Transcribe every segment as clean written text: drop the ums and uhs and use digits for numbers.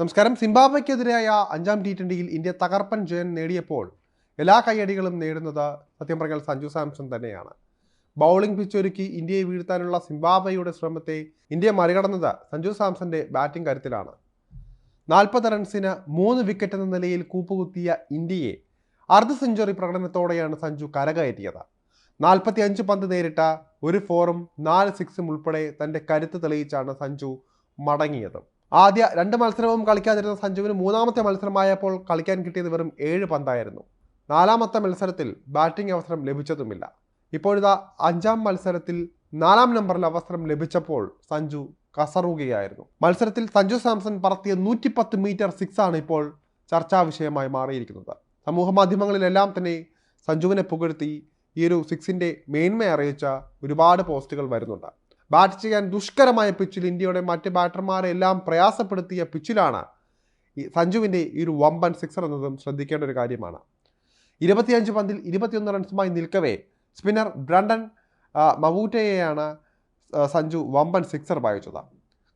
നമസ്കാരം. സിംബാബ്വെക്കെതിരായ 5ാം T20യിൽ ഇന്ത്യ തകർപ്പൻ ജയം നേടിയപ്പോൾ എല്ലാ കയ്യടികളും നേടുന്നത് സത്യം പറഞ്ഞാൽ സഞ്ജു സാംസൺ തന്നെയാണ്. ബൗളിംഗ് പിച്ചൊരുക്കി ഇന്ത്യയെ വീഴ്ത്താനുള്ള സിംബാബ്വെയുടെ ശ്രമത്തെ ഇന്ത്യ മറികടന്നത് സഞ്ജു സാംസന്റെ ബാറ്റിംഗ് കരുത്തിലാണ്. 40 റൺസിന് 3 വിക്കറ്റ് എന്ന നിലയിൽ കൂപ്പുകുത്തിയ ഇന്ത്യയെ അർദ്ധ സെഞ്ചുറി പ്രകടനത്തോടെയാണ് സഞ്ജു കരകയറ്റിയത്. 45 പന്ത് നേരിട്ട 1 4ഉം 4 6ഉം ഉൾപ്പെടെ തന്റെ കരുത്ത് തെളിയിച്ചാണ് സഞ്ജു മടങ്ങിയത്. ആദ്യ 2 മത്സരവും കളിക്കാതിരുന്ന സഞ്ജുവിന് മൂന്നാമത്തെ മത്സരമായപ്പോൾ കളിക്കാൻ കിട്ടിയത് വെറും 7 പന്തായിരുന്നു. 4ാമത്തെ മത്സരത്തിൽ ബാറ്റിംഗ് അവസരം ലഭിച്ചതുമില്ല. ഇപ്പോഴിതാ 5ാം മത്സരത്തിൽ 4ാം നമ്പറിൽ അവസരം ലഭിച്ചപ്പോൾ സഞ്ജു കസറുകയായിരുന്നു. മത്സരത്തിൽ സഞ്ജു സാംസൺ പറത്തിയ 110 മീറ്റർ 6 ആണ് ഇപ്പോൾ ചർച്ചാ വിഷയമായി മാറിയിരിക്കുന്നത്. സമൂഹ മാധ്യമങ്ങളിലെല്ലാം തന്നെ സഞ്ജുവിനെ പുകഴ്ത്തി ഈ ഒരു 6ന്റെ മേന്മ അറിയിച്ച ഒരുപാട് പോസ്റ്റുകൾ വരുന്നുണ്ട്. ബാറ്റ് ചെയ്യാൻ ദുഷ്കരമായ പിച്ചിൽ ഇന്ത്യയുടെ മറ്റ് ബാറ്റർമാരെ എല്ലാം പ്രയാസപ്പെടുത്തിയ പിച്ചിലാണ് ഈ സഞ്ജുവിൻ്റെ ഈ ഒരു വമ്പൻ 6 എന്നതും ശ്രദ്ധിക്കേണ്ട ഒരു കാര്യമാണ്. 25 പന്തിൽ 21 റൺസുമായി നിൽക്കവേ സ്പിന്നർ ബ്രണ്ടൻ മവൂറ്റയെയാണ് സഞ്ജു വമ്പൻ 6 വായിച്ചത്.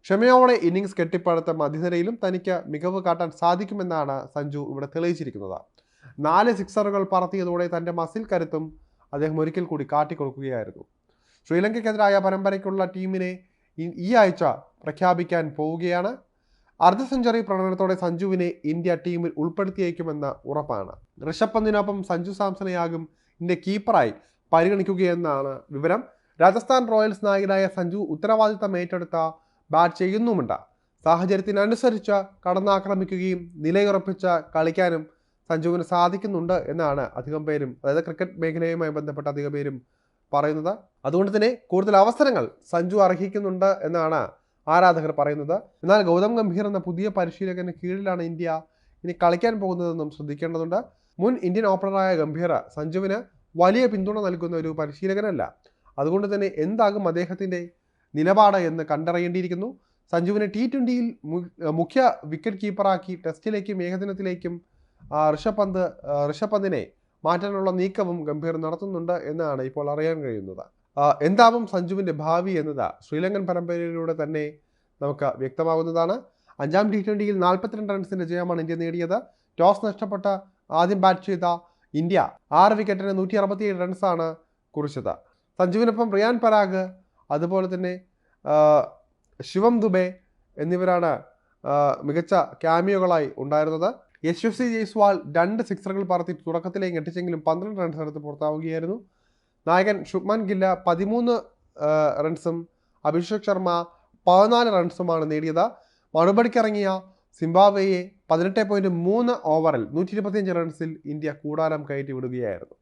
ക്ഷമയോടെ ഇന്നിങ്സ് കെട്ടിപ്പടുത്ത മധ്യനിരയിലും തനിക്ക് മികവ് കാട്ടാൻ സാധിക്കുമെന്നാണ് സഞ്ജു ഇവിടെ തെളിയിച്ചിരിക്കുന്നത്. 4 6 പറത്തിയതോടെ തൻ്റെ മസിൽ കരുത്തും അദ്ദേഹം ഒരിക്കൽ കൂടി കാട്ടിക്കൊടുക്കുകയായിരുന്നു. ശ്രീലങ്കയ്ക്കെതിരായ പരമ്പരയ്ക്കുള്ള ടീമിനെ ഈ ആഴ്ച പ്രഖ്യാപിക്കാൻ പോവുകയാണ്. അർദ്ധ സെഞ്ചുറി പ്രകടനത്തോടെ സഞ്ജുവിനെ ഇന്ത്യ ടീമിൽ ഉൾപ്പെടുത്തിയേക്കുമെന്ന ഉറപ്പാണ്. ഋഷഭ് പന്തിനൊപ്പം സഞ്ജു സാംസണെയാകും ഇന്ത്യ കീപ്പറായി പരിഗണിക്കുകയെന്നാണ് വിവരം. രാജസ്ഥാൻ റോയൽസ് നായകനായ സഞ്ജു ഉത്തരവാദിത്തം ഏറ്റെടുത്ത ബാറ്റ് ചെയ്യുന്നുമുണ്ട്. സാഹചര്യത്തിനനുസരിച്ച് കടന്നാക്രമിക്കുകയും നിലയുറപ്പിച്ച് കളിക്കാനും സഞ്ജുവിന് സാധിക്കുന്നുണ്ട് എന്നാണ് അധികം പേരും, അതായത് ക്രിക്കറ്റ് മേഖലയുമായി ബന്ധപ്പെട്ട അധികം പേരും പറയുന്നത്. അതുകൊണ്ട് തന്നെ കൂടുതൽ അവസരങ്ങൾ സഞ്ജു അർഹിക്കുന്നുണ്ട് എന്നാണ് ആരാധകർ പറയുന്നത്. എന്നാൽ ഗൗതം ഗംഭീർ എന്ന പുതിയ പരിശീലകന് കീഴിലാണ് ഇന്ത്യ ഇനി കളിക്കാൻ പോകുന്നതെന്നും ശ്രദ്ധിക്കേണ്ടതുണ്ട്. മുൻ ഇന്ത്യൻ ഓപ്പണറായ ഗംഭീർ സഞ്ജുവിന് വലിയ പിന്തുണ നൽകുന്ന ഒരു പരിശീലകനല്ല. അതുകൊണ്ട് തന്നെ എന്താകും അദ്ദേഹത്തിൻ്റെ നിലപാട് എന്ന് കണ്ടറിയേണ്ടിയിരിക്കുന്നു. സഞ്ജുവിനെ T20യിൽ മുഖ്യ വിക്കറ്റ് കീപ്പറാക്കി ടെസ്റ്റിലേക്കും ഏകദിനത്തിലേക്കും ഋഷഭ് പന്തിനെ മാറ്റാനുള്ള നീക്കവും ഗംഭീർ നടത്തുന്നുണ്ട് എന്നാണ് ഇപ്പോൾ അറിയാൻ കഴിയുന്നത്. എന്താവും സഞ്ജുവിൻ്റെ ഭാവി എന്നത് ശ്രീലങ്കൻ പരമ്പരയിലൂടെ തന്നെ നമുക്ക് വ്യക്തമാകുന്നതാണ്. 5ാം T20യിൽ 42 റൺസിൻ്റെ ജയമാണ് ഇന്ത്യ നേടിയത്. ടോസ് നഷ്ടപ്പെട്ട ആദ്യം ബാറ്റ് ചെയ്ത ഇന്ത്യ 6 വിക്കറ്റിന് 167 റൺസാണ് കുറിച്ചത്. സഞ്ജുവിനൊപ്പം റിയാൻ പരാഗ്, അതുപോലെ തന്നെ ശിവം ദുബെ എന്നിവരാണ് മികച്ച ക്യാമിയോകളായി ഉണ്ടായിരുന്നത്. യശസ്വി ജയ്സ്വാൾ 2 6 പറത്തി തുടക്കത്തിലേക്ക് ഞെട്ടിച്ചെങ്കിലും 12 റൺസ് എടുത്ത് പുറത്താവുകയായിരുന്നു. നായകൻ ശുഭ്മാൻ ഗില്ല 13 റൺസും അഭിഷേക് ശർമ്മ 14 റൺസുമാണ് നേടിയത്. മറുപടിക്കിറങ്ങിയ സിംബാബ്വെയെ 18.3 ഓവറിൽ 125 റൺസിൽ ഇന്ത്യ കൂടാരം കയറ്റി വിടുകയായിരുന്നു.